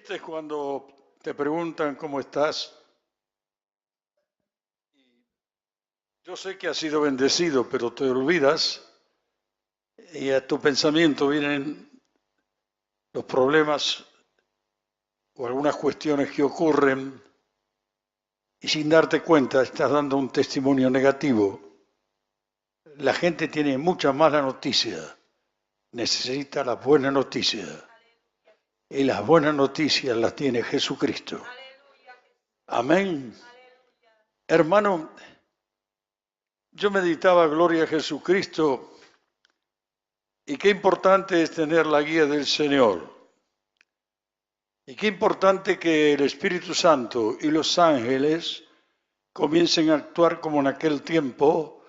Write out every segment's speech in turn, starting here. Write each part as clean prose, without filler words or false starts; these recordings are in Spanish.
triste cuando te preguntan cómo estás. Yo sé que has sido bendecido, pero te olvidas y a tu pensamiento vienen los problemas o algunas cuestiones que ocurren y sin darte cuenta estás dando un testimonio negativo. La gente tiene mucha mala noticia, necesita la buena noticia y las buenas noticias las tiene Jesucristo. Amén. Hermano, yo meditaba gloria a Jesucristo y qué importante es tener la guía del Señor. Y qué importante que el Espíritu Santo y los ángeles comiencen a actuar como en aquel tiempo,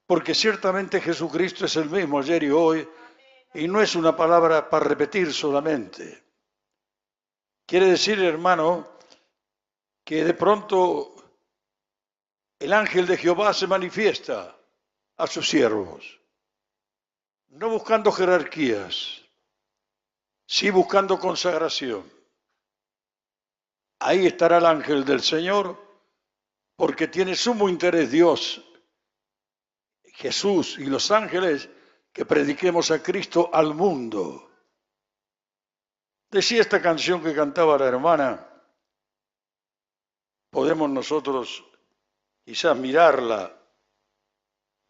porque ciertamente Jesucristo es el mismo ayer y hoy, y no es una palabra para repetir solamente. Quiere decir, hermano, que de pronto el ángel de Jehová se manifiesta a sus siervos, no buscando jerarquías, sí buscando consagración. Ahí estará el ángel del Señor, porque tiene sumo interés Dios, Jesús y los ángeles, que prediquemos a Cristo al mundo. Decía esta canción que cantaba la hermana, podemos nosotros quizás mirarla,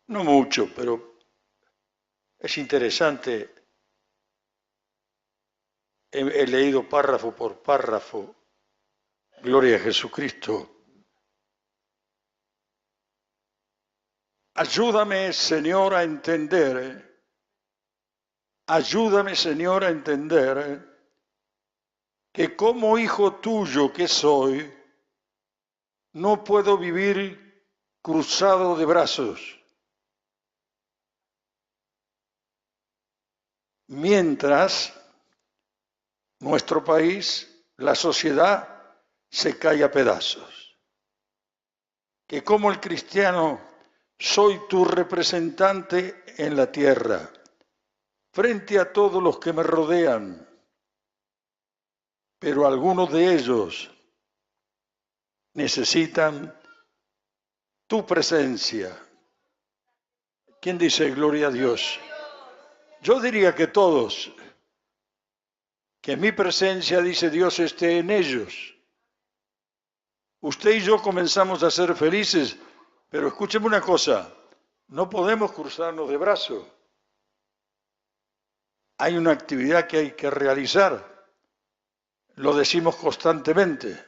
no mucho, pero es interesante. He leído párrafo por párrafo. Gloria a Jesucristo. Ayúdame, Señor, a entender. Ayúdame, Señor, a entender que como hijo tuyo que soy, no puedo vivir cruzado de brazos. Mientras nuestro país, la sociedad, se cae a pedazos. Que como el cristiano soy tu representante en la tierra, frente a todos los que me rodean, pero algunos de ellos necesitan tu presencia. ¿Quién dice gloria a Dios? Yo diría que todos, que mi presencia, dice Dios, esté en ellos. Usted y yo comenzamos a ser felices, pero escúcheme una cosa, no podemos cruzarnos de brazos. Hay una actividad que hay que realizar, lo decimos constantemente.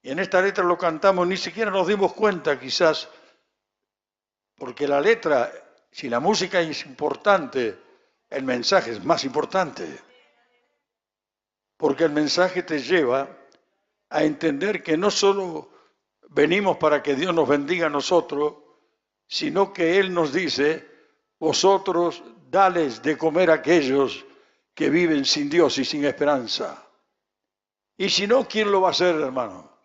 Y en esta letra lo cantamos, ni siquiera nos dimos cuenta quizás, porque la letra, si la música es importante, el mensaje es más importante. Porque el mensaje te lleva a entender que no solo venimos para que Dios nos bendiga a nosotros, sino que Él nos dice, vosotros dales de comer a aquellos que viven sin Dios y sin esperanza. Y si no, ¿quién lo va a hacer, hermano?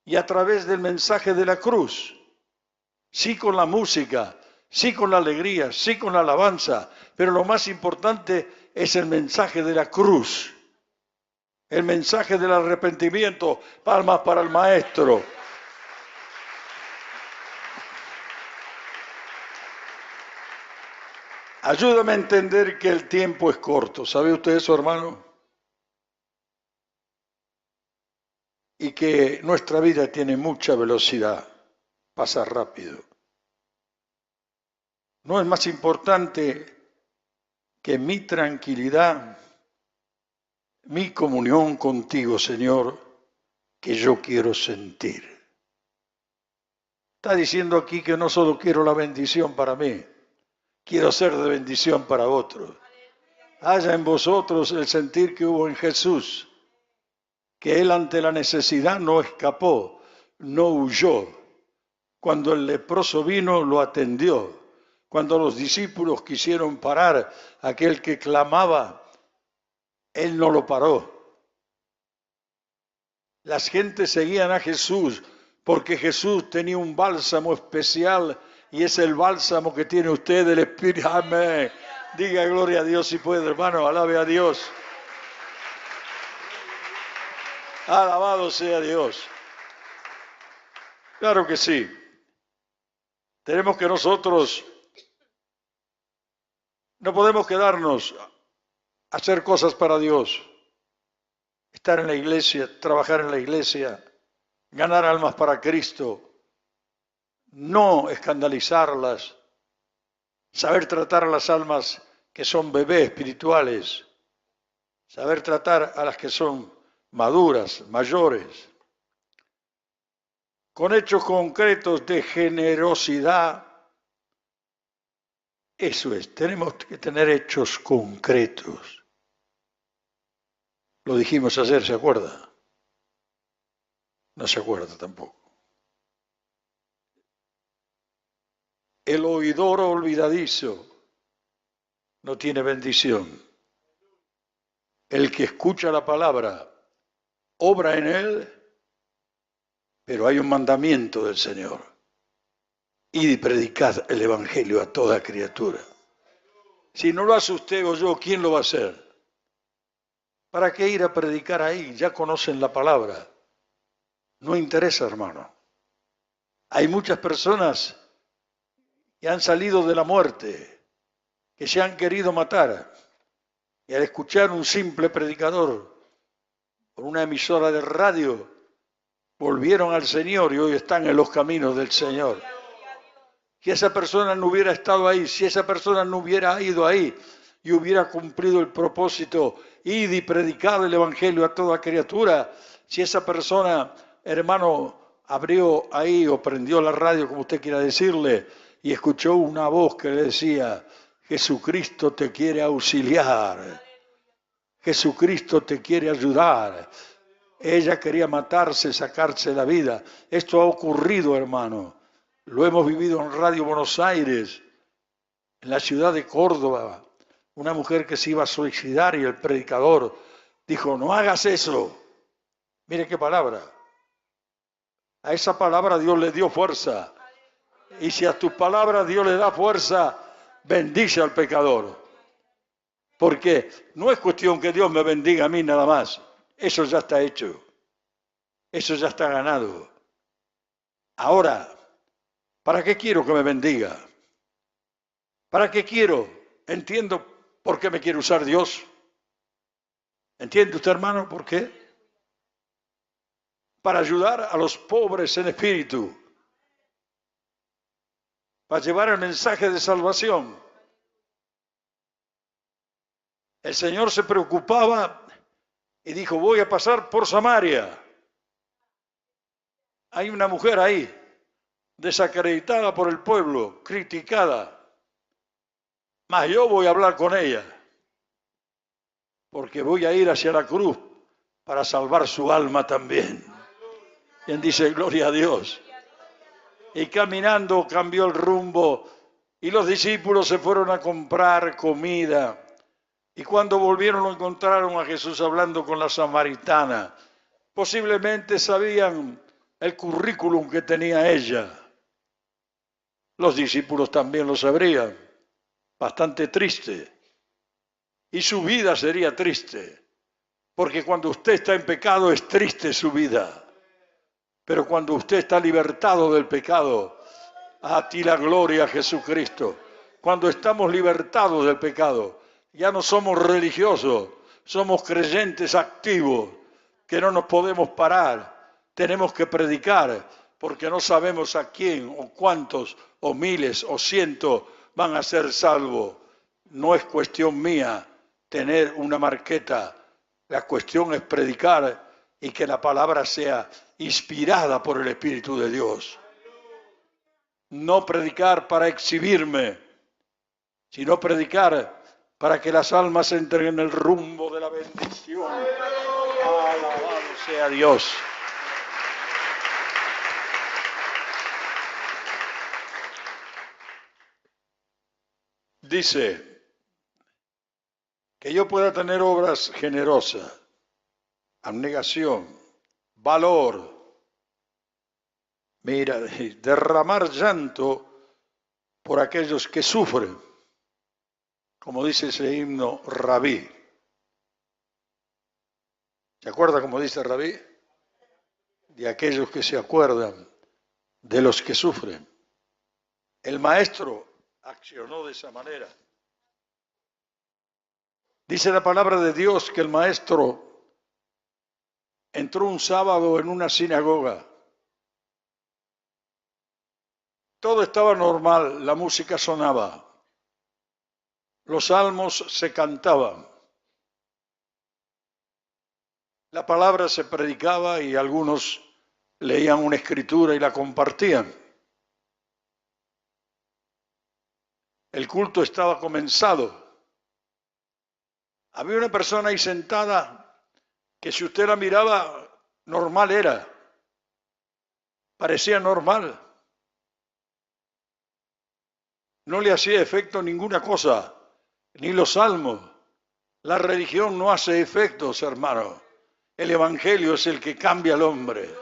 Y a través del mensaje de la cruz, sí con la música, sí con la alegría, sí con la alabanza, pero lo más importante es el mensaje de la cruz. El mensaje del arrepentimiento, palmas para el maestro. Ayúdame a entender que el tiempo es corto. ¿Sabe usted eso, hermano? Y que nuestra vida tiene mucha velocidad, pasa rápido. No es más importante que mi tranquilidad, mi comunión contigo, Señor, que yo quiero sentir. Está diciendo aquí que no solo quiero la bendición para mí, quiero ser de bendición para otros. Haya en vosotros el sentir que hubo en Jesús, que Él ante la necesidad no escapó, no huyó. Cuando el leproso vino, lo atendió. Cuando los discípulos quisieron parar a aquel que clamaba, Él no lo paró. Las gentes seguían a Jesús porque Jesús tenía un bálsamo especial y es el bálsamo que tiene usted, el Espíritu. Amén. Diga gloria a Dios si puede, hermano, alabe a Dios. Alabado sea Dios. Claro que sí. Tenemos que nosotros, no podemos quedarnos a hacer cosas para Dios. Estar en la iglesia, trabajar en la iglesia, ganar almas para Cristo, no escandalizarlas, saber tratar a las almas que son bebés espirituales, saber tratar a las que son maduras, mayores, con hechos concretos de generosidad. Eso es, tenemos que tener hechos concretos. Lo dijimos ayer, ¿se acuerda? No se acuerda tampoco. El oidor olvidadizo no tiene bendición. El que escucha la palabra, obra en él, pero hay un mandamiento del Señor. Y predicad el Evangelio a toda criatura. Si no lo hace usted o yo, ¿quién lo va a hacer? ¿Para qué ir a predicar ahí? Ya conocen la palabra. No interesa, hermano. Hay muchas personas que han salido de la muerte, que se han querido matar, y al escuchar un simple predicador por una emisora de radio, volvieron al Señor y hoy están en los caminos del Señor. Si esa persona no hubiera estado ahí, si esa persona no hubiera ido ahí y hubiera cumplido el propósito, id y predicad el Evangelio a toda criatura, si esa persona, hermano, abrió ahí o prendió la radio, como usted quiera decirle, y escuchó una voz que le decía, Jesucristo te quiere auxiliar, Jesucristo te quiere ayudar. Ella quería matarse, sacarse la vida. Esto ha ocurrido, hermano. Lo hemos vivido en Radio Buenos Aires, en la ciudad de Córdoba. Una mujer que se iba a suicidar y el predicador dijo, no hagas eso. Mire qué palabra. A esa palabra Dios le dio fuerza. Y si a tus palabras Dios le da fuerza, bendice al pecador. Porque no es cuestión que Dios me bendiga a mí nada más. Eso ya está hecho. Eso ya está ganado. Ahora, ¿para qué quiero que me bendiga? ¿Para qué quiero? Entiendo por qué me quiere usar Dios. ¿Entiende usted, hermano, por qué? Para ayudar a los pobres en espíritu. Para llevar el mensaje de salvación. El Señor se preocupaba y dijo, voy a pasar por Samaria. Hay una mujer ahí, desacreditada por el pueblo, criticada. Mas yo voy a hablar con ella, porque voy a ir hacia la cruz para salvar su alma también. Quien dice, gloria a Dios. Y caminando cambió el rumbo y los discípulos se fueron a comprar comida. Y cuando volvieron lo encontraron a Jesús hablando con la samaritana. Posiblemente sabían el currículum que tenía ella. Los discípulos también lo sabrían. Bastante triste. Y su vida sería triste. Porque cuando usted está en pecado es triste su vida. Pero cuando usted está libertado del pecado, a ti la gloria, Jesucristo. Cuando estamos libertados del pecado, ya no somos religiosos, somos creyentes activos, que no nos podemos parar. Tenemos que predicar, porque no sabemos a quién, o cuántos, o miles, o cientos van a ser salvos. No es cuestión mía tener una marqueta. La cuestión es predicar y que la palabra sea inspirada por el Espíritu de Dios. No predicar para exhibirme, sino predicar para que las almas entren en el rumbo de la bendición. Alabado sea Dios. Dice que yo pueda tener obras generosas, abnegación, valor. Mira, derramar llanto por aquellos que sufren, como dice ese himno Rabí. ¿Se acuerda cómo dice Rabí? y aquellos que se acuerdan de los que sufren. El maestro accionó de esa manera. Dice la palabra de Dios que el maestro entró un sábado en una sinagoga. Todo estaba normal, la música sonaba, los salmos se cantaban, la palabra se predicaba y algunos leían una escritura y la compartían. El culto estaba comenzado. Había una persona ahí sentada que si usted la miraba, normal era, parecía normal. No le hacía efecto ninguna cosa, ni los salmos. La religión no hace efectos, hermano. El evangelio es el que cambia al hombre.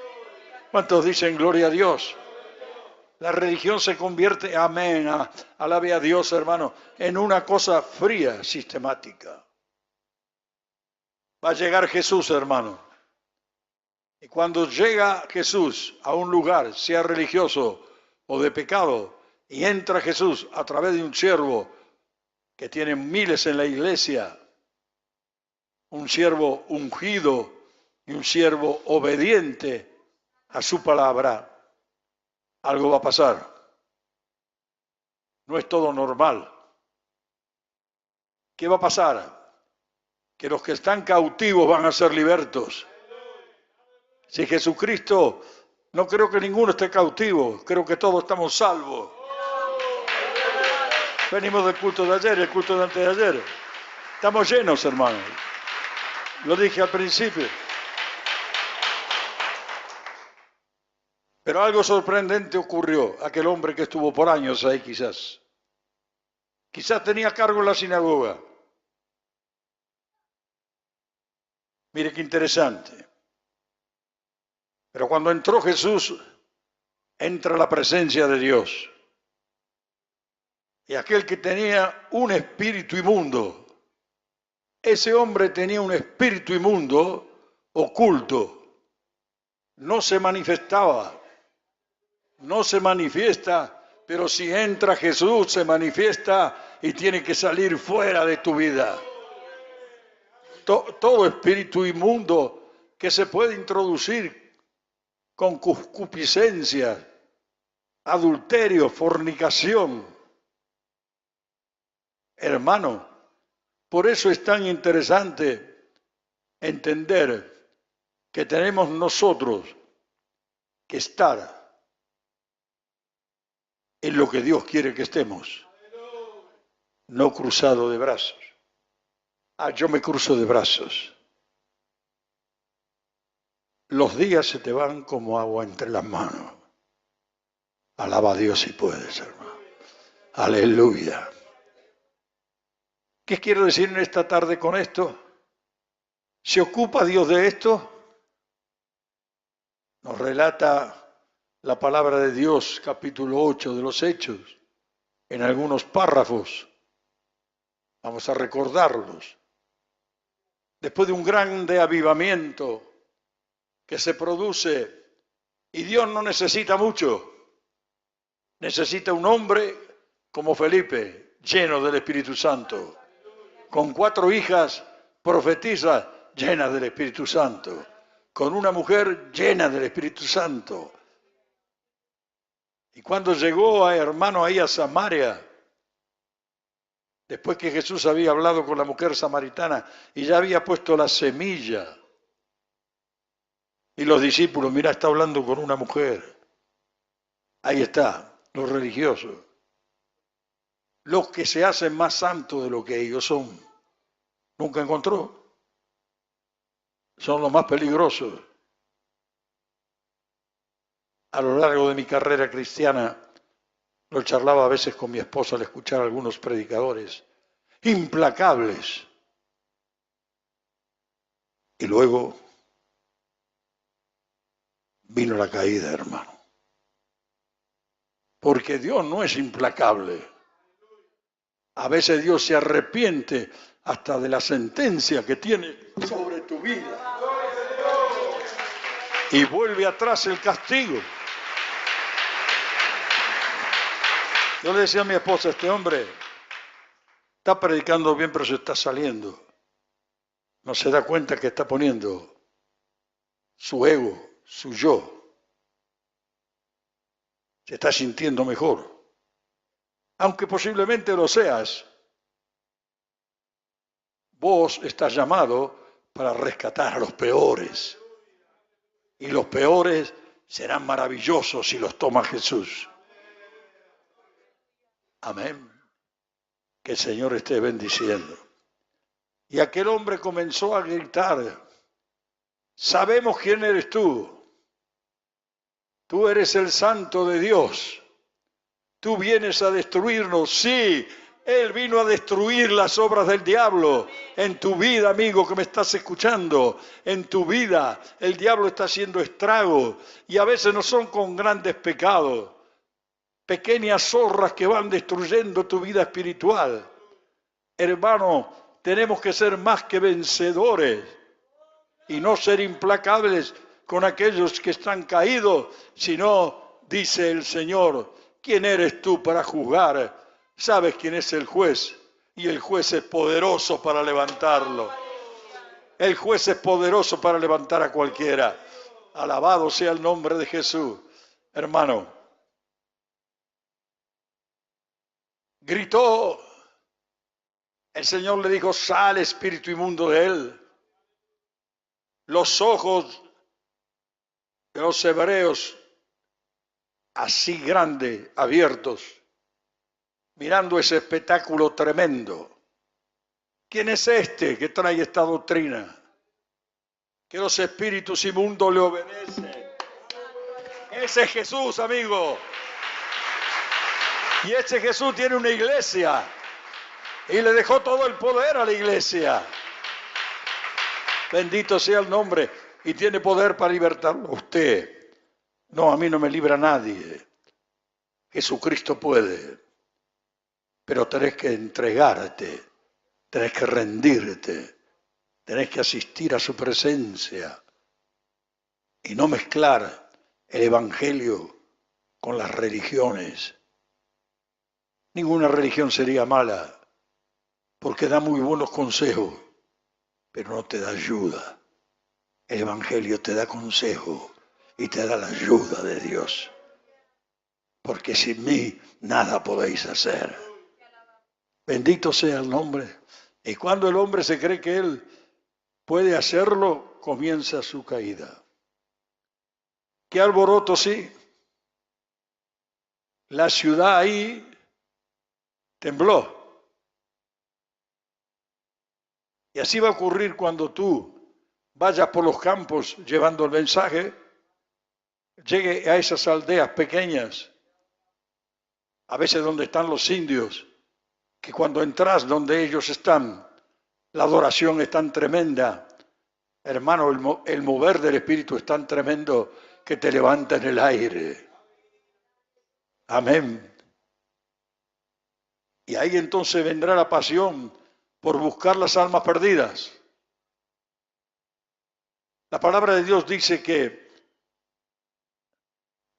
¿Cuántos dicen gloria a Dios? La religión se convierte, amén, alabe a Dios, hermano, en una cosa fría, sistemática. Va a llegar Jesús, hermano. Y cuando llega Jesús a un lugar, sea religioso o de pecado, y entra Jesús a través de un siervo que tiene miles en la iglesia, un siervo ungido y un siervo obediente a su palabra, algo va a pasar. No es todo normal. ¿Qué va a pasar? Que los que están cautivos van a ser libertos. Si Jesucristo, no creo que ninguno esté cautivo, creo que todos estamos salvos. Venimos del culto de ayer, el culto de antes de ayer. Estamos llenos, hermanos. Lo dije al principio. Pero algo sorprendente ocurrió. Aquel hombre que estuvo por años ahí quizás. Quizás tenía cargo en la sinagoga. Mire qué interesante. Pero cuando entró Jesús, entra la presencia de Dios. Y aquel que tenía un espíritu inmundo, ese hombre tenía un espíritu inmundo oculto. No se manifestaba, no se manifiesta, pero si entra Jesús se manifiesta y tiene que salir fuera de tu vida. Todo espíritu inmundo que se puede introducir con concupiscencia, adulterio, fornicación. Hermano, por eso es tan interesante entender que tenemos nosotros que estar en lo que Dios quiere que estemos, no cruzado de brazos. Yo me cruzo de brazos. Los días se te van como agua entre las manos. Alaba a Dios si puedes, hermano. Aleluya. ¿Qué quiero decir en esta tarde con esto? ¿Se ocupa Dios de esto? Nos relata la palabra de Dios, capítulo 8 de los Hechos, en algunos párrafos. Vamos a recordarlos. Después de un grande avivamiento que se produce, y Dios no necesita mucho, necesita un hombre como Felipe, lleno del Espíritu Santo, con 4 hijas profetizas llenas del Espíritu Santo, con una mujer llena del Espíritu Santo. Y cuando llegó hermano ahí a Samaria, después que Jesús había hablado con la mujer samaritana y ya había puesto la semilla, y los discípulos, mira, está hablando con una mujer. Ahí está, los religiosos. Los que se hacen más santos de lo que ellos son. Nunca encontró. Son los más peligrosos. A lo largo de mi carrera cristiana, lo charlaba a veces con mi esposa al escuchar a algunos predicadores implacables. Y luego vino la caída, hermano. Porque Dios no es implacable. A veces Dios se arrepiente hasta de la sentencia que tiene sobre tu vida. y vuelve atrás el castigo. Yo le decía a mi esposa, este hombre está predicando bien, pero se está saliendo. No se da cuenta que está poniendo su ego, su yo. Se está sintiendo mejor. Aunque posiblemente lo seas, vos estás llamado para rescatar a los peores. Y los peores serán maravillosos si los toma Jesús. Amén. Que el Señor esté bendiciendo. Y aquel hombre comenzó a gritar, sabemos quién eres tú. Tú eres el Santo de Dios. Tú vienes a destruirnos. Sí, Él vino a destruir las obras del diablo. En tu vida, amigo que me estás escuchando, en tu vida el diablo está haciendo estrago. Y a veces no son con grandes pecados. Pequeñas zorras que van destruyendo tu vida espiritual. Hermano, tenemos que ser más que vencedores y no ser implacables con aquellos que están caídos, sino, dice el Señor, ¿quién eres tú para juzgar? ¿Sabes quién es el juez? Y el juez es poderoso para levantarlo. El juez es poderoso para levantar a cualquiera. Alabado sea el nombre de Jesús. Hermano, gritó. El Señor le dijo, sal espíritu inmundo de él. Los ojos de los hebreos, así grandes, abiertos, mirando ese espectáculo tremendo. ¿Quién es este que trae esta doctrina? Que los espíritus inmundos le obedecen. Ese es Jesús, amigo. Y ese Jesús tiene una iglesia. Y le dejó todo el poder a la iglesia. Bendito sea el nombre. Y tiene poder para libertarlo a usted. No, a mí no me libra nadie. Jesucristo puede. Pero tenés que entregarte. Tenés que rendirte. Tenés que asistir a su presencia. Y no mezclar el evangelio con las religiones. Ninguna religión sería mala. Porque da muy buenos consejos, pero no te da ayuda. El Evangelio te da consejo y te da la ayuda de Dios. Porque sin mí nada podéis hacer. Bendito sea el nombre. Y cuando el hombre se cree que él puede hacerlo, comienza su caída. ¿Qué alboroto, sí? La ciudad ahí tembló. Y así va a ocurrir cuando tú vayas por los campos llevando el mensaje, llegue a esas aldeas pequeñas, a veces donde están los indios, que cuando entras donde ellos están, la adoración es tan tremenda, hermano, el mover del Espíritu es tan tremendo que te levanta en el aire. Amén. Y ahí entonces vendrá la pasión por buscar las almas perdidas. La palabra de Dios dice que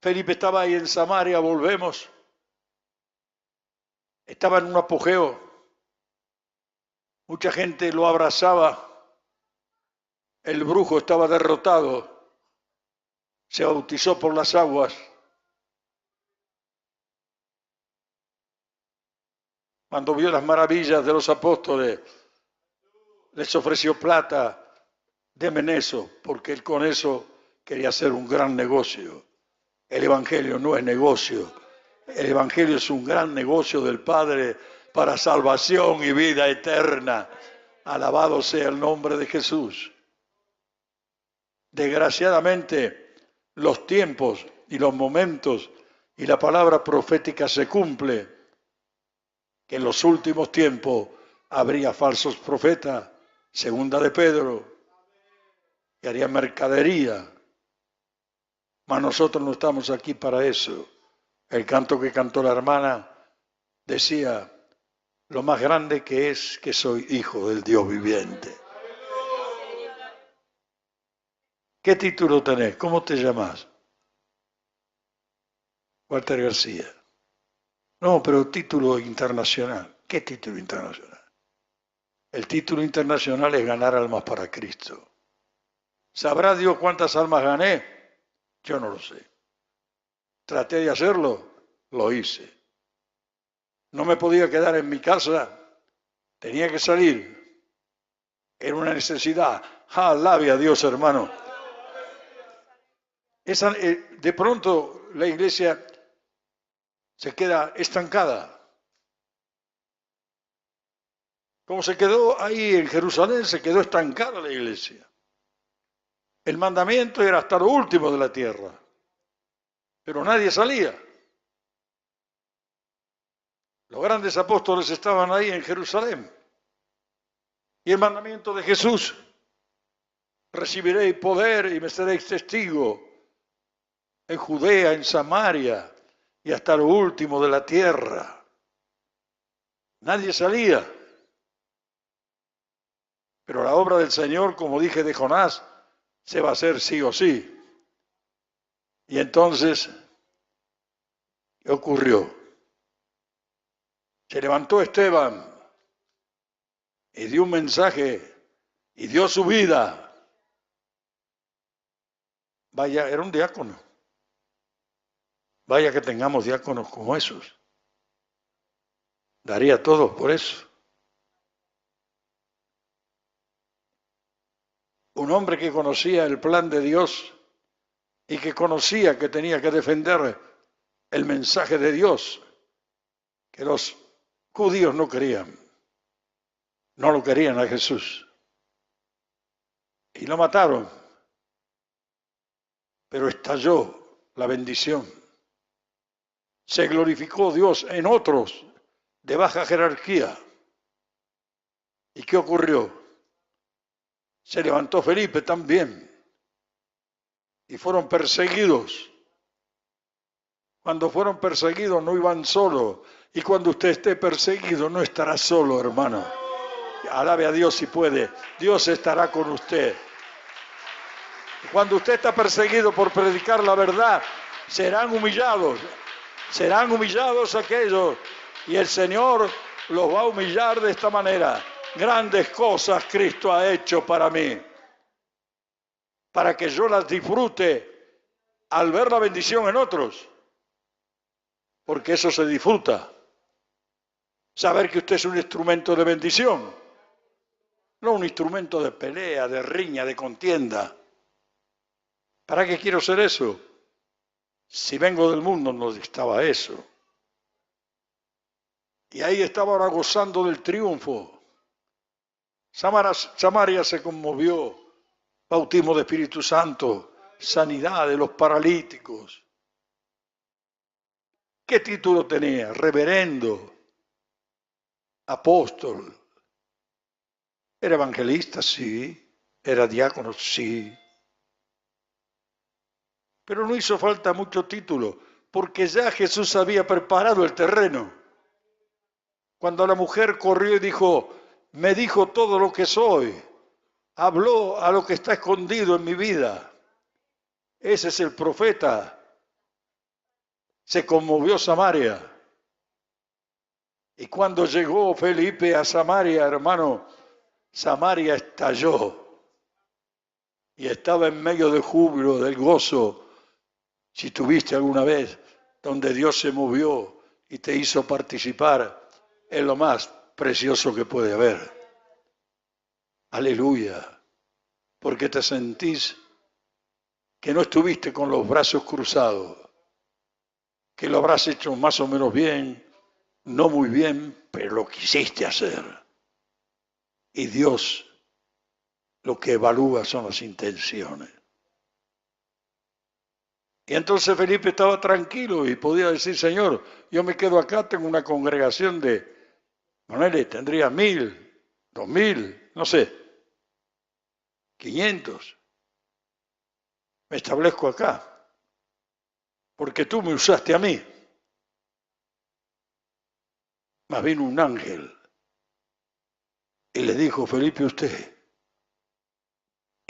Felipe estaba ahí en Samaria, volvemos. Estaba en un apogeo. Mucha gente lo abrazaba. El brujo estaba derrotado. Se bautizó por las aguas. Cuando vio las maravillas de los apóstoles, les ofreció plata, denme eso, porque él con eso quería hacer un gran negocio. El Evangelio no es negocio. El Evangelio es un gran negocio del Padre para salvación y vida eterna. Alabado sea el nombre de Jesús. Desgraciadamente, los tiempos y los momentos y la palabra profética se cumple. Que en los últimos tiempos habría falsos profetas, segunda de Pedro, y haría mercadería. Mas nosotros no estamos aquí para eso. El canto que cantó la hermana decía, lo más grande que es que soy hijo del Dios viviente. ¿Qué título tenés? ¿Cómo te llamás? Walter García. No, pero título internacional. ¿Qué título internacional? El título internacional es ganar almas para Cristo. ¿Sabrá Dios cuántas almas gané? Yo no lo sé. Traté de hacerlo, lo hice. No me podía quedar en mi casa, tenía que salir. Era una necesidad. Alabe a Dios, hermano. De pronto la iglesia se queda estancada. Como se quedó ahí en Jerusalén, se quedó estancada la iglesia. El mandamiento era hasta lo último de la tierra, pero nadie salía. Los grandes apóstoles estaban ahí en Jerusalén. Y el mandamiento de Jesús, recibiréis poder y me seréis testigo en Judea, en Samaria y hasta lo último de la tierra. Nadie salía. Pero la obra del Señor, como dije de Jonás, se va a hacer sí o sí. Y entonces, ¿qué ocurrió? Se levantó Esteban y dio un mensaje y dio su vida. Vaya, era un diácono. Vaya que tengamos diáconos como esos. Daría todo por eso. Un hombre que conocía el plan de Dios y que conocía que tenía que defender el mensaje de Dios, que los judíos no querían. No lo querían a Jesús. Y lo mataron. Pero estalló la bendición. Se glorificó Dios en otros de baja jerarquía. ¿Y qué ocurrió? Se levantó Felipe también. Y fueron perseguidos. Cuando fueron perseguidos no iban solos. Y cuando usted esté perseguido no estará solo, hermano. Alabe a Dios si puede. Dios estará con usted. Cuando usted está perseguido por predicar la verdad, serán humillados aquellos, y el Señor los va a humillar de esta manera. Grandes cosas Cristo ha hecho para mí, para que yo las disfrute al ver la bendición en otros, porque eso se disfruta. Saber que usted es un instrumento de bendición, no un instrumento de pelea, de riña, de contienda. ¿Para qué quiero ser eso? Si vengo del mundo no estaba eso. Y ahí estaba ahora gozando del triunfo. Samaria se conmovió. Bautismo de Espíritu Santo, sanidad de los paralíticos. ¿Qué título tenía? Reverendo, apóstol. ¿Era evangelista? Sí. ¿Era diácono? Sí. Pero no hizo falta mucho título, porque ya Jesús había preparado el terreno. Cuando la mujer corrió y dijo, me dijo todo lo que soy, habló a lo que está escondido en mi vida. Ese es el profeta. Se conmovió Samaria. Y cuando llegó Felipe a Samaria, hermano, Samaria estalló. Y estaba en medio del júbilo, del gozo. Si tuviste alguna vez donde Dios se movió y te hizo participar, es lo más precioso que puede haber. Aleluya. Porque te sentís que no estuviste con los brazos cruzados, que lo habrás hecho más o menos bien, no muy bien, pero lo quisiste hacer. Y Dios lo que evalúa son las intenciones. Y entonces Felipe estaba tranquilo y podía decir, Señor, yo me quedo acá, tengo una congregación de, Manuel, tendría 1000, 2000, no sé, 500. Me establezco acá, porque tú me usaste a mí. Más vino un ángel y le dijo, Felipe, usted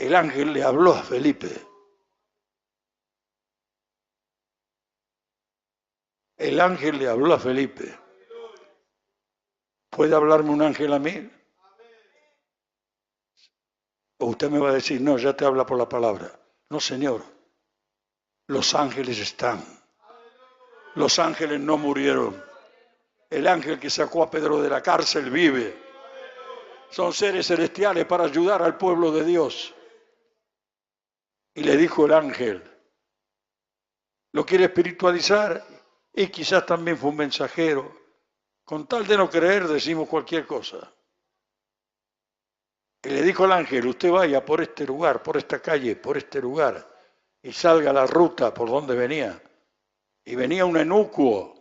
el ángel le habló a Felipe. El ángel le habló a Felipe. ¿Puede hablarme un ángel a mí? O usted me va a decir, no, ya te habla por la palabra. No, Señor. Los ángeles están. Los ángeles no murieron. El ángel que sacó a Pedro de la cárcel vive. Son seres celestiales para ayudar al pueblo de Dios. Y le dijo el ángel, ¿lo quiere espiritualizar? Y quizás también fue un mensajero. Con tal de no creer decimos cualquier cosa. Y le dijo al ángel, usted vaya por este lugar, por esta calle, por este lugar, y salga a la ruta por donde venía. Y venía un eunuco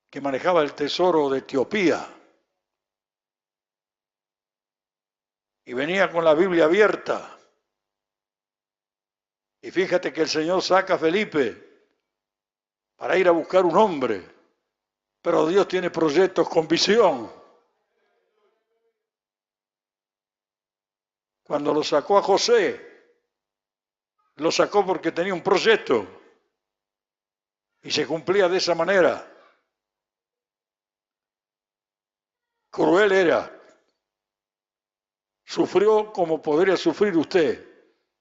que manejaba el tesoro de Etiopía. Y venía con la Biblia abierta. Y fíjate que el Señor saca a Felipe para ir a buscar un hombre. Pero Dios tiene proyectos con visión. Cuando lo sacó a José, lo sacó porque tenía un proyecto. Y se cumplía de esa manera. Cruel era. Sufrió como podría sufrir usted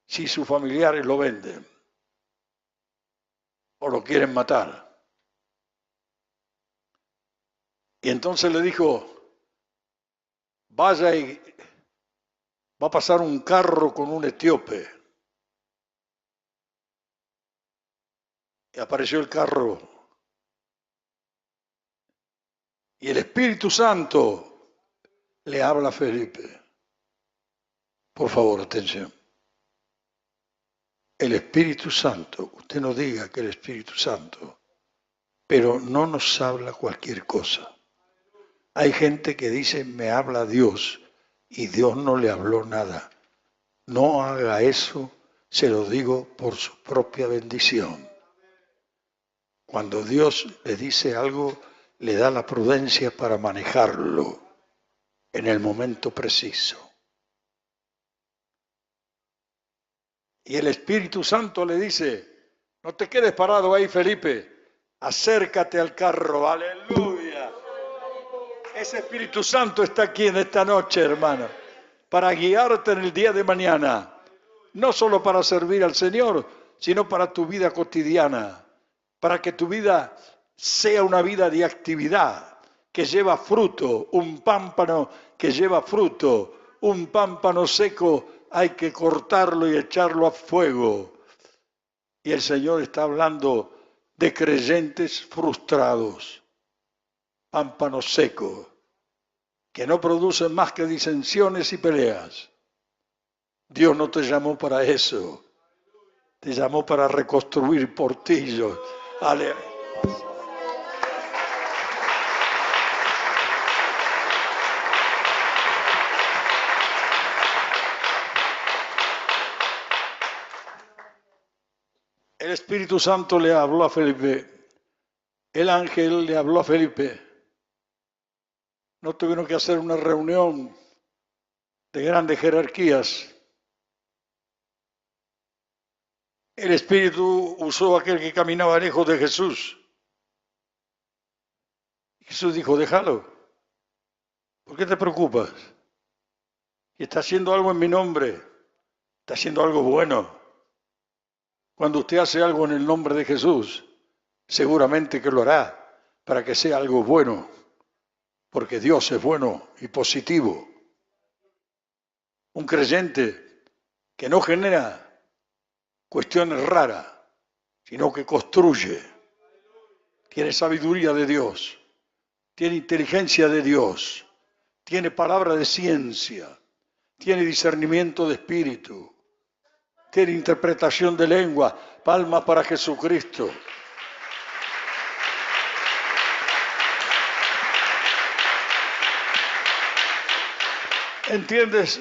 si sus familiares lo venden o lo quieren matar. Y entonces le dijo, vaya y va a pasar un carro con un etíope. Y apareció el carro. Y el Espíritu Santo le habla a Felipe. Por favor, atención. El Espíritu Santo, usted no diga que el Espíritu Santo, pero no nos habla cualquier cosa. Hay gente que dice, me habla Dios, y Dios no le habló nada. No haga eso, se lo digo por su propia bendición. Cuando Dios le dice algo, le da la prudencia para manejarlo en el momento preciso. Y el Espíritu Santo le dice, no te quedes parado ahí, Felipe, acércate al carro, aleluya. Ese Espíritu Santo está aquí en esta noche, hermano, para guiarte en el día de mañana, no solo para servir al Señor, sino para tu vida cotidiana, para que tu vida sea una vida de actividad, que lleva fruto, un pámpano que lleva fruto, un pámpano seco hay que cortarlo y echarlo a fuego. Y el Señor está hablando de creyentes frustrados, pámpanos secos, que no producen más que disensiones y peleas. Dios no te llamó para eso, te llamó para reconstruir portillos. Aleluya. El Espíritu Santo le habló a Felipe, el ángel le habló a Felipe. No tuvieron que hacer una reunión de grandes jerarquías. El Espíritu usó a aquel que caminaba lejos de Jesús. Jesús dijo, déjalo. ¿Por qué te preocupas? Y está haciendo algo en mi nombre. Está haciendo algo bueno. Cuando usted hace algo en el nombre de Jesús, seguramente que lo hará para que sea algo bueno. Porque Dios es bueno y positivo. Un creyente que no genera cuestiones raras, sino que construye. Tiene sabiduría de Dios, tiene inteligencia de Dios, tiene palabra de ciencia, tiene discernimiento de espíritu, tiene interpretación de lengua. Palmas para Jesucristo. ¿Entiendes?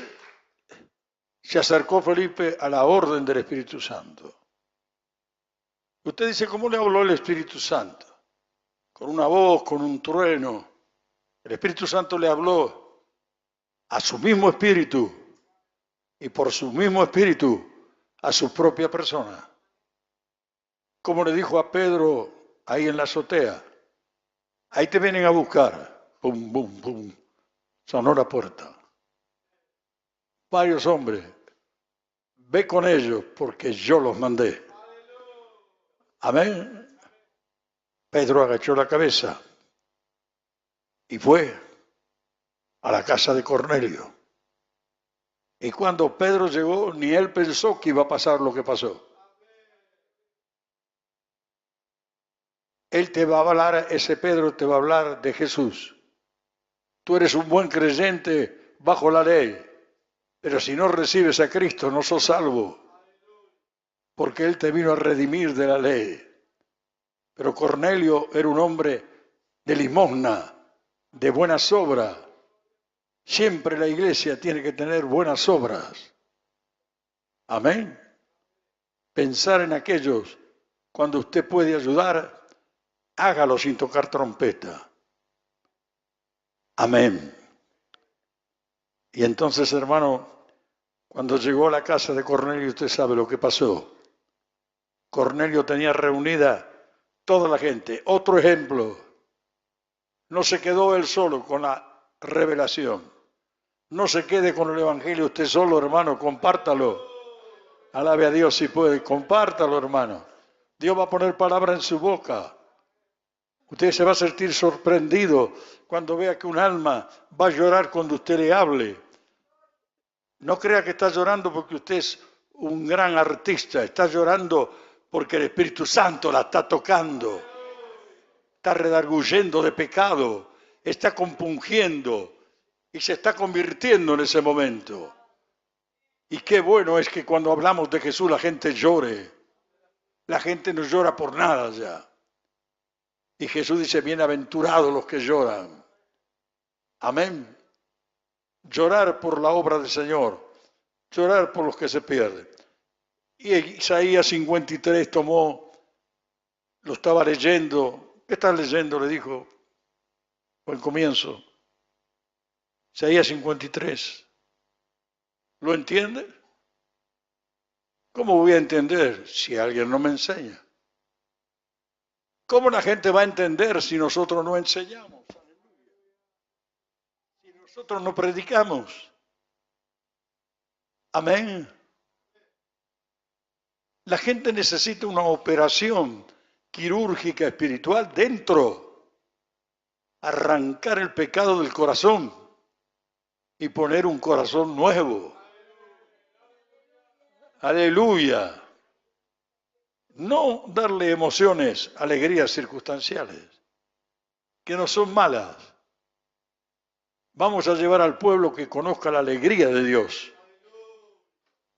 Se acercó Felipe a la orden del Espíritu Santo. Usted dice, ¿cómo le habló el Espíritu Santo? Con una voz, con un trueno. El Espíritu Santo le habló a su mismo espíritu y por su mismo espíritu a su propia persona. Como le dijo a Pedro ahí en la azotea, ahí te vienen a buscar. Pum, pum, pum. Sonó la puerta. Varios hombres. Ve con ellos porque yo los mandé. Amén. Pedro agachó la cabeza y fue a la casa de Cornelio. Y cuando Pedro llegó, ni él pensó que iba a pasar lo que pasó. Él te va a hablar, ese Pedro te va a hablar de Jesús. Tú eres un buen creyente bajo la ley, pero si no recibes a Cristo no sos salvo, porque Él te vino a redimir de la ley. Pero Cornelio era un hombre de limosna, de buenas obras. Siempre la iglesia tiene que tener buenas obras. Amén. Pensar en aquellos cuando usted puede ayudar, hágalo sin tocar trompeta. Amén. Y entonces, hermano, cuando llegó a la casa de Cornelio, usted sabe lo que pasó. Cornelio tenía reunida toda la gente. Otro ejemplo, no se quedó él solo con la revelación. No se quede con el evangelio usted solo, hermano, compártalo. Alabe a Dios si puede, compártalo, hermano. Dios va a poner palabra en su boca. Usted se va a sentir sorprendido cuando vea que un alma va a llorar cuando usted le hable. No crea que está llorando porque usted es un gran artista, está llorando porque el Espíritu Santo la está tocando, está redarguyendo de pecado, está compungiendo y se está convirtiendo en ese momento. Y qué bueno es que cuando hablamos de Jesús la gente llore. La gente no llora por nada ya. Y Jesús dice, bienaventurados los que lloran. Amén. Llorar por la obra del Señor. Llorar por los que se pierden. Y Isaías 53 tomó, lo estaba leyendo. ¿Qué estás leyendo? Le dijo al comienzo. Isaías 53. ¿Lo entiende? ¿Cómo voy a entender si alguien no me enseña? ¿Cómo la gente va a entender si nosotros no enseñamos? Si nosotros no predicamos. Amén. La gente necesita una operación quirúrgica espiritual dentro. Arrancar el pecado del corazón y poner un corazón nuevo. Aleluya. No darle emociones, alegrías circunstanciales, que no son malas. Vamos a llevar al pueblo que conozca la alegría de Dios.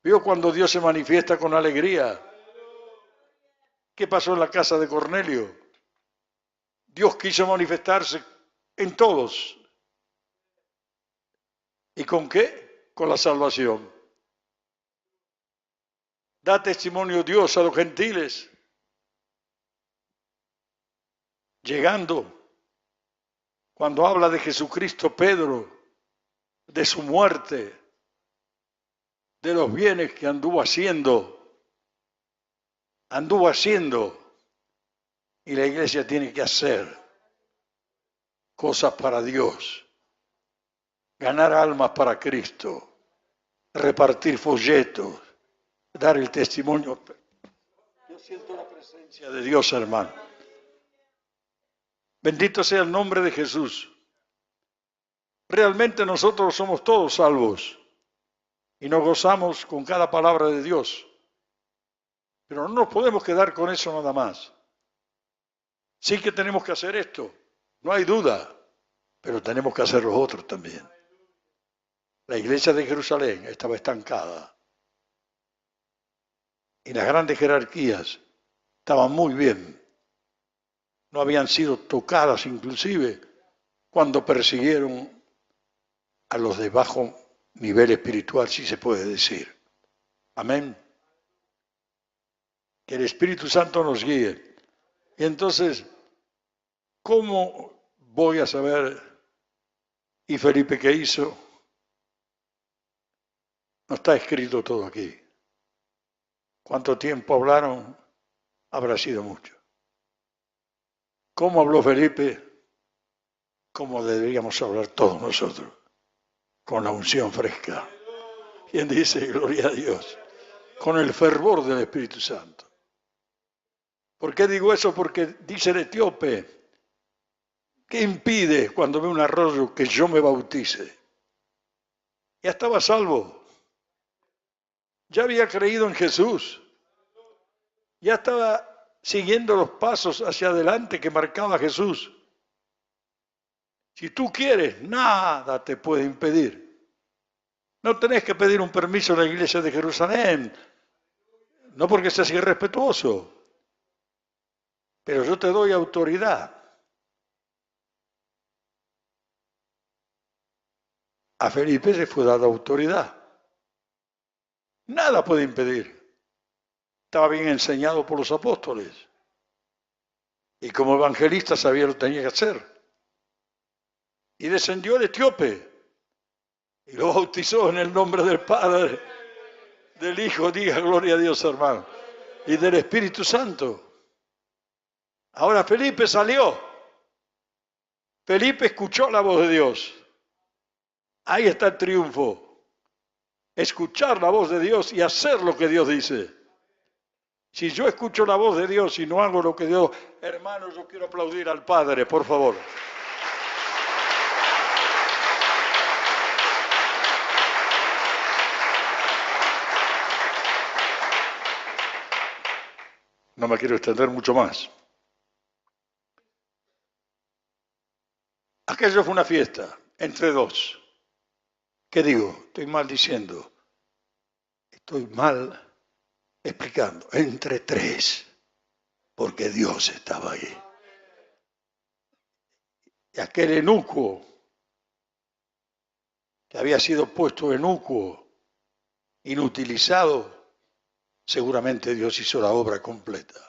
¿Vio cuando Dios se manifiesta con alegría? ¿Qué pasó en la casa de Cornelio? Dios quiso manifestarse en todos. ¿Y con qué? Con la salvación. Da testimonio Dios a los gentiles. Llegando, cuando habla de Jesucristo, Pedro, de su muerte, de los bienes que anduvo haciendo, y la iglesia tiene que hacer cosas para Dios, ganar almas para Cristo, repartir folletos, dar el testimonio. Yo siento la presencia de Dios, hermano. Bendito sea el nombre de Jesús. Realmente nosotros somos todos salvos y nos gozamos con cada palabra de Dios. Pero no nos podemos quedar con eso nada más. Sí que tenemos que hacer esto, no hay duda, pero tenemos que hacer los otros también. La iglesia de Jerusalén estaba estancada y las grandes jerarquías estaban muy bien. No habían sido tocadas inclusive cuando persiguieron a los de bajo nivel espiritual, si se puede decir. Amén. Que el Espíritu Santo nos guíe. Y entonces, ¿cómo voy a saber? ¿Y Felipe qué hizo? No está escrito todo aquí. ¿Cuánto tiempo hablaron? Habrá sido mucho. ¿Cómo habló Felipe? ¿Cómo deberíamos hablar todos nosotros? Con la unción fresca. ¿Quién dice gloria a Dios? Con el fervor del Espíritu Santo. ¿Por qué digo eso? Porque dice el etíope, ¿qué impide cuando ve un arroyo que yo me bautice? Ya estaba salvo. Ya había creído en Jesús. Ya estaba siguiendo los pasos hacia adelante que marcaba Jesús. Si tú quieres, nada te puede impedir. No tenés que pedir un permiso a la iglesia de Jerusalén, no porque seas irrespetuoso, pero yo te doy autoridad. A Felipe le fue dada autoridad. Nada puede impedir. Estaba bien enseñado por los apóstoles. Y como evangelista sabía lo que tenía que hacer. Y descendió el etíope. Y lo bautizó en el nombre del Padre, del Hijo, diga gloria a Dios, hermano, y del Espíritu Santo. Ahora Felipe salió. Felipe escuchó la voz de Dios. Ahí está el triunfo. Escuchar la voz de Dios y hacer lo que Dios dice. Si yo escucho la voz de Dios y no hago lo que Dios... Hermanos, yo quiero aplaudir al Padre, por favor. No me quiero extender mucho más. Aquello fue una fiesta entre dos. ¿Qué digo? Estoy mal diciendo. Estoy mal explicando. Entre tres. Porque Dios estaba ahí. Y aquel eunuco, que había sido puesto eunuco, inutilizado, seguramente Dios hizo la obra completa.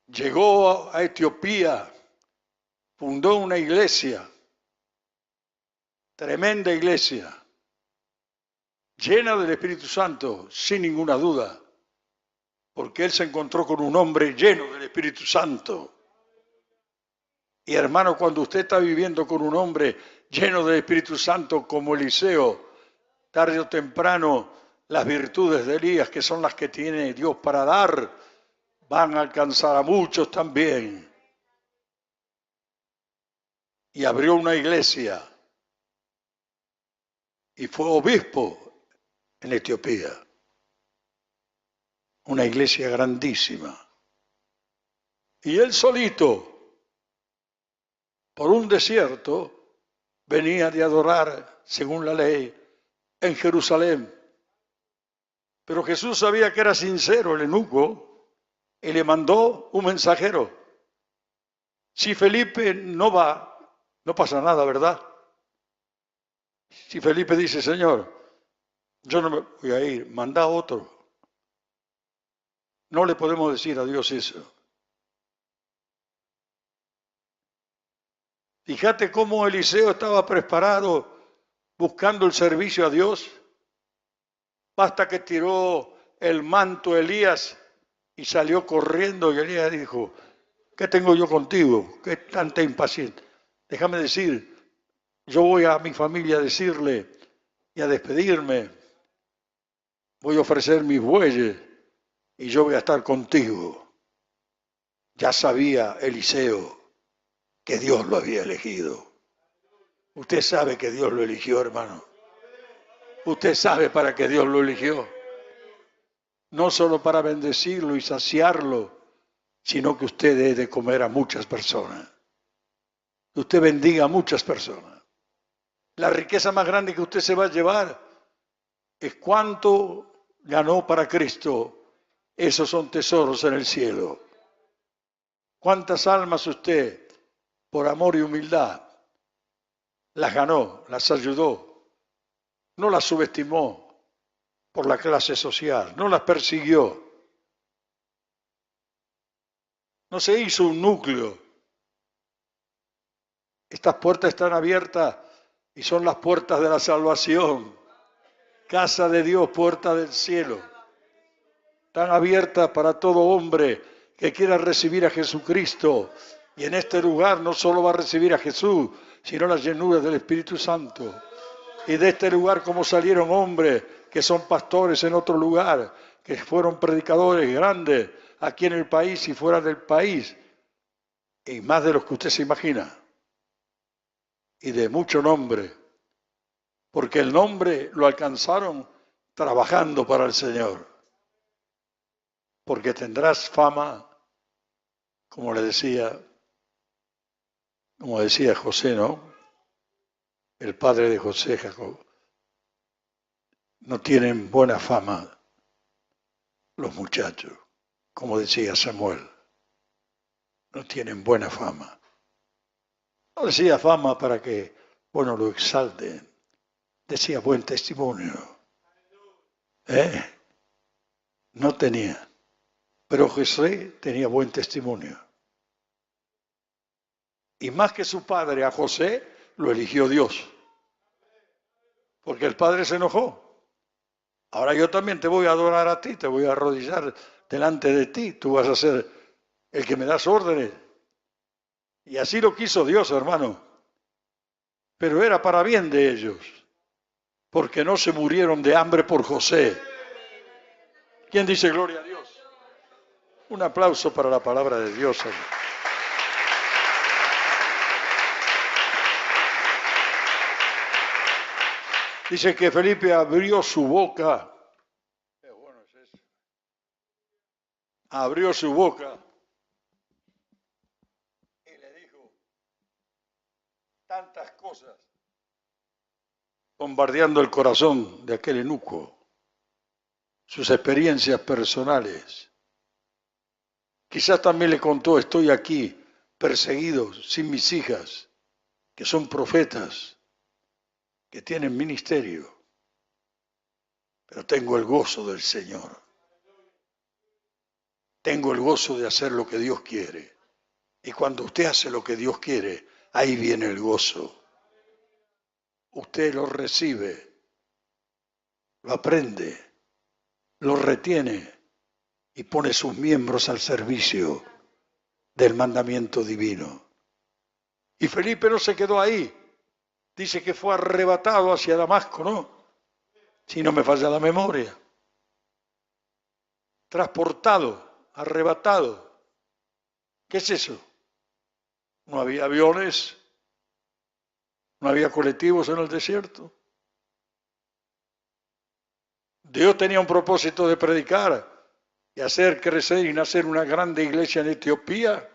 Llegó a Etiopía, fundó una iglesia, tremenda iglesia, llena del Espíritu Santo, sin ninguna duda, porque él se encontró con un hombre lleno del Espíritu Santo. Y hermano, cuando usted está viviendo con un hombre lleno del Espíritu Santo como Eliseo, tarde o temprano las virtudes de Elías, que son las que tiene Dios para dar, van a alcanzar a muchos también. Y abrió una iglesia y fue obispo en Etiopía. Una iglesia grandísima. Y él solito, por un desierto, venía de adorar, según la ley, en Jerusalén. Pero Jesús sabía que era sincero el eunuco y le mandó un mensajero. Si Felipe no va, no pasa nada, ¿verdad? Si Felipe dice, Señor, yo no me voy a ir, manda a otro. No le podemos decir a Dios eso. Fíjate cómo Eliseo estaba preparado buscando el servicio a Dios. Basta que tiró el manto Elías y salió corriendo y Elías dijo, ¿qué tengo yo contigo? ¿Qué tanta impaciencia? Déjame decir, yo voy a mi familia a decirle y a despedirme. Voy a ofrecer mis bueyes y yo voy a estar contigo. Ya sabía Eliseo que Dios lo había elegido. Usted sabe que Dios lo eligió, hermano. Usted sabe para qué Dios lo eligió. No solo para bendecirlo y saciarlo, sino que usted debe de comer a muchas personas. Que usted bendiga a muchas personas. La riqueza más grande que usted se va a llevar es cuánto ganó para Cristo. Esos son tesoros en el cielo. ¿Cuántas almas usted, por amor y humildad, las ganó, las ayudó? No las subestimó por la clase social, no las persiguió. No se hizo un núcleo. Estas puertas están abiertas y son las puertas de la salvación. casa de Dios, puerta del cielo. Están abiertas para todo hombre que quiera recibir a Jesucristo. Y en este lugar no solo va a recibir a Jesús, sino la llenura del Espíritu Santo. Y de este lugar como salieron hombres que son pastores en otro lugar, que fueron predicadores grandes aquí en el país y fuera del país, y más de los que usted se imagina, y de mucho nombre, porque el nombre lo alcanzaron trabajando para el Señor, porque tendrás fama, como decía José, ¿no? El padre de José, Jacob. No tienen buena fama los muchachos, como decía Samuel. No tienen buena fama. No decía fama para que, bueno, lo exalten. Decía buen testimonio. No tenía. Pero José tenía buen testimonio. Y más que su padre, a José lo eligió Dios. Porque el padre se enojó. Ahora yo también te voy a adorar a ti, te voy a arrodillar delante de ti. Tú vas a ser el que me das órdenes. Y así lo quiso Dios, hermano. Pero era para bien de ellos. Porque no se murieron de hambre por José. ¿Quién dice gloria a Dios? Un aplauso para la palabra de Dios, hermano. Dice que Felipe abrió su boca. Qué bueno es eso. Abrió su boca y le dijo tantas cosas, bombardeando el corazón de aquel eunuco, sus experiencias personales. Quizás también le contó, estoy aquí perseguido sin mis hijas, que son profetas, que tienen ministerio, pero tengo el gozo del Señor. Tengo el gozo de hacer lo que Dios quiere. Y cuando usted hace lo que Dios quiere, ahí viene el gozo. Usted lo recibe, lo aprende, lo retiene y pone sus miembros al servicio del mandamiento divino. Y Felipe no se quedó ahí. Dice que fue arrebatado hacia Damasco, ¿no? Si no me falla la memoria. Transportado, arrebatado. ¿Qué es eso? No había aviones, no había colectivos en el desierto. Dios tenía un propósito de predicar y hacer crecer y nacer una grande iglesia en Etiopía.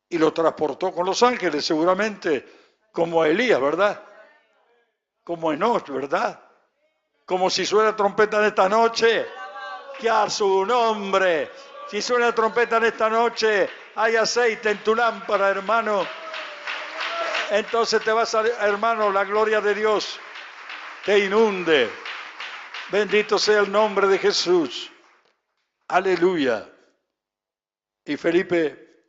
Y lo transportó con los ángeles, seguramente, como a Elías, ¿verdad? Como a Enoch, ¿verdad? Como si suena trompeta en esta noche, que a su nombre. Si suena trompeta en esta noche, hay aceite en tu lámpara, hermano. Entonces te vas a, hermano, la gloria de Dios te inunde. Bendito sea el nombre de Jesús. Aleluya. Y Felipe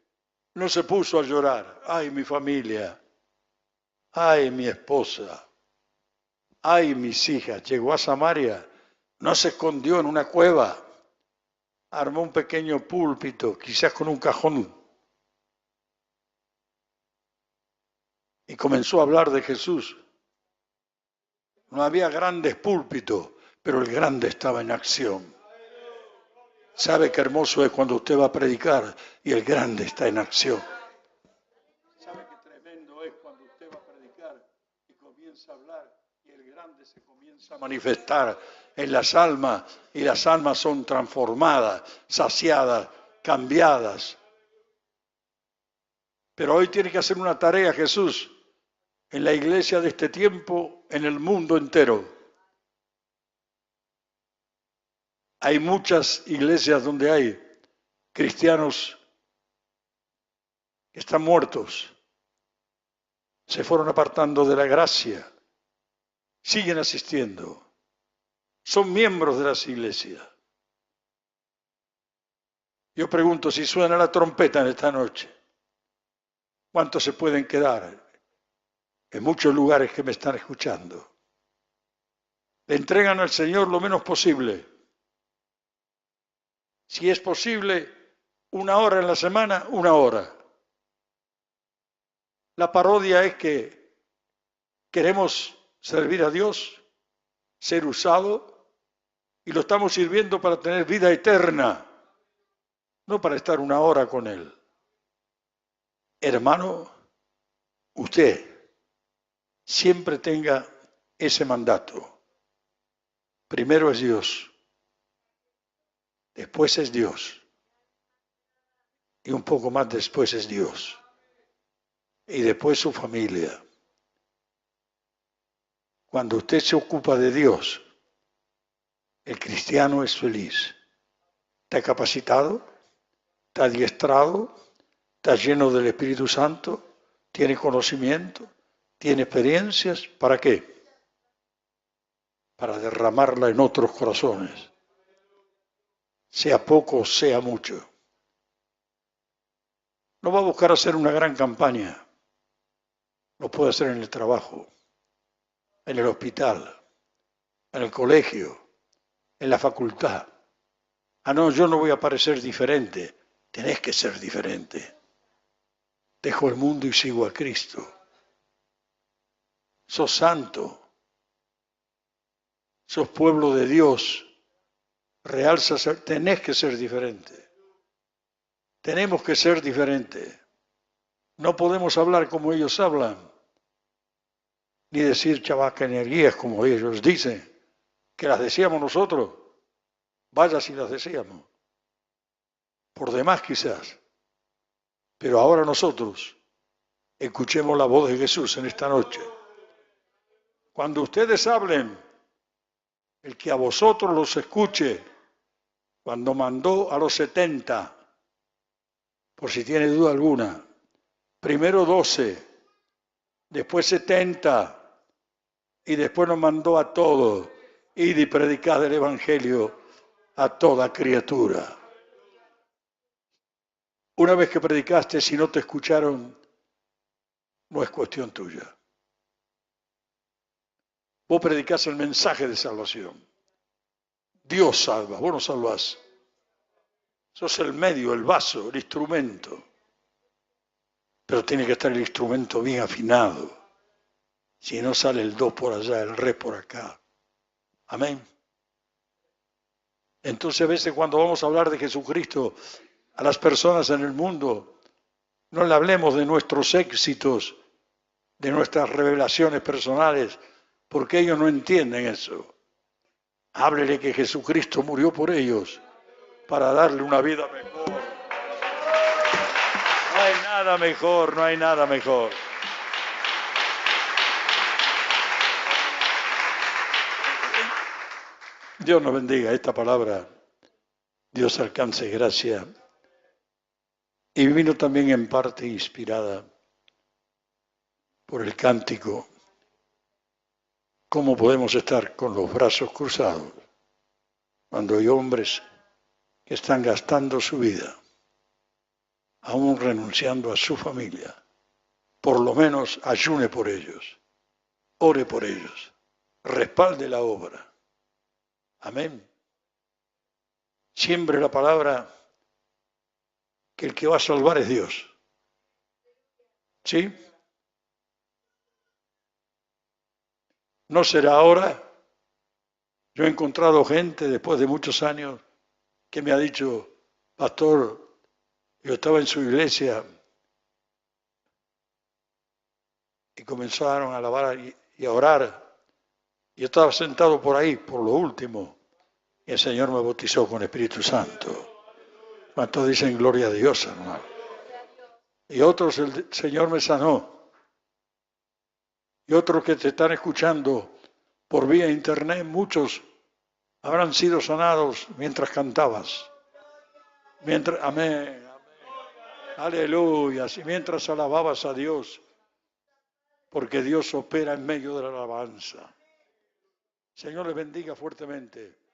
no se puso a llorar. Ay, mi familia. Ay, mi esposa. Ay, mis hijas. Llegó a Samaria. No se escondió en una cueva. Armó un pequeño púlpito, quizás con un cajón. Y comenzó a hablar de Jesús. No había grandes púlpitos, pero el grande estaba en acción. ¿Sabe qué hermoso es cuando usted va a predicar y el grande está en acción? ¿Sabe qué tremendo es cuando usted va a predicar y comienza a hablar y el grande se comienza a manifestar en las almas y las almas son transformadas, saciadas, cambiadas? Pero hoy tiene que hacer una tarea Jesús en la iglesia de este tiempo, en el mundo entero. Hay muchas iglesias donde hay cristianos que están muertos, se fueron apartando de la gracia, siguen asistiendo, son miembros de las iglesias. Yo pregunto, si suena la trompeta en esta noche, ¿cuántos se pueden quedar en muchos lugares que me están escuchando? Le entregan al Señor lo menos posible. Si es posible, 1 hora en la semana, 1 hora. La parodia es que queremos servir a Dios, ser usado, y lo estamos sirviendo para tener vida eterna, no para estar 1 hora con Él. Hermano, usted siempre tenga ese mandato. Primero es Dios, después es Dios, y un poco más después es Dios, y después su familia. Cuando usted se ocupa de Dios, el cristiano es feliz. Está capacitado, está adiestrado, está lleno del Espíritu Santo, tiene conocimiento, tiene experiencias. ¿Para qué? Para derramarla en otros corazones, sea poco, sea mucho. No va a buscar hacer una gran campaña, lo puede hacer en el trabajo, en el hospital, en el colegio, en la facultad. Ah, no, yo no voy a parecer diferente. Tenés que ser diferente. Dejo el mundo y sigo a Cristo. Sos santo. Sos pueblo de Dios. Real sacerdote. Tenés que ser diferente. Tenemos que ser diferentes. No podemos hablar como ellos hablan, ni decir chabacanerías como ellos dicen, que las decíamos nosotros. Vaya si las decíamos. Por demás quizás. Pero ahora nosotros escuchemos la voz de Jesús en esta noche. Cuando ustedes hablen, el que a vosotros los escuche, cuando mandó a los 70, por si tiene duda alguna, primero 12, después 70, y después nos mandó a todos, id y predicad el Evangelio a toda criatura. Una vez que predicaste, si no te escucharon, no es cuestión tuya. Vos predicás el mensaje de salvación. Dios salva, vos no salvás. Sos el medio, el vaso, el instrumento. Pero tiene que estar el instrumento bien afinado. Si no sale el do por allá, el re por acá. Amén. Entonces a veces cuando vamos a hablar de Jesucristo a las personas en el mundo, no le hablemos de nuestros éxitos, de nuestras revelaciones personales, porque ellos no entienden eso. Háblele que Jesucristo murió por ellos para darle una vida mejor. No hay nada mejor, no hay nada mejor. Dios nos bendiga esta palabra. Dios alcance gracia. Y vino también en parte inspirada por el cántico. ¿Cómo podemos estar con los brazos cruzados cuando hay hombres que están gastando su vida, aún renunciando a su familia? Por lo menos ayune por ellos, ore por ellos, respalde la obra. Amén. Siempre la palabra que el que va a salvar es Dios. ¿Sí? No será ahora. Yo he encontrado gente después de muchos años que me ha dicho, pastor, yo estaba en su iglesia y comenzaron a alabar y a orar. Yo estaba sentado por ahí, por lo último, y el Señor me bautizó con Espíritu Santo. ¿Cuántos dicen gloria a Dios, hermano? Y otros el Señor me sanó. Y otros que te están escuchando por vía internet, muchos habrán sido sanados mientras cantabas. Mientras, amén, amén. Aleluya. Y mientras alababas a Dios, porque Dios opera en medio de la alabanza. Señor les bendiga fuertemente.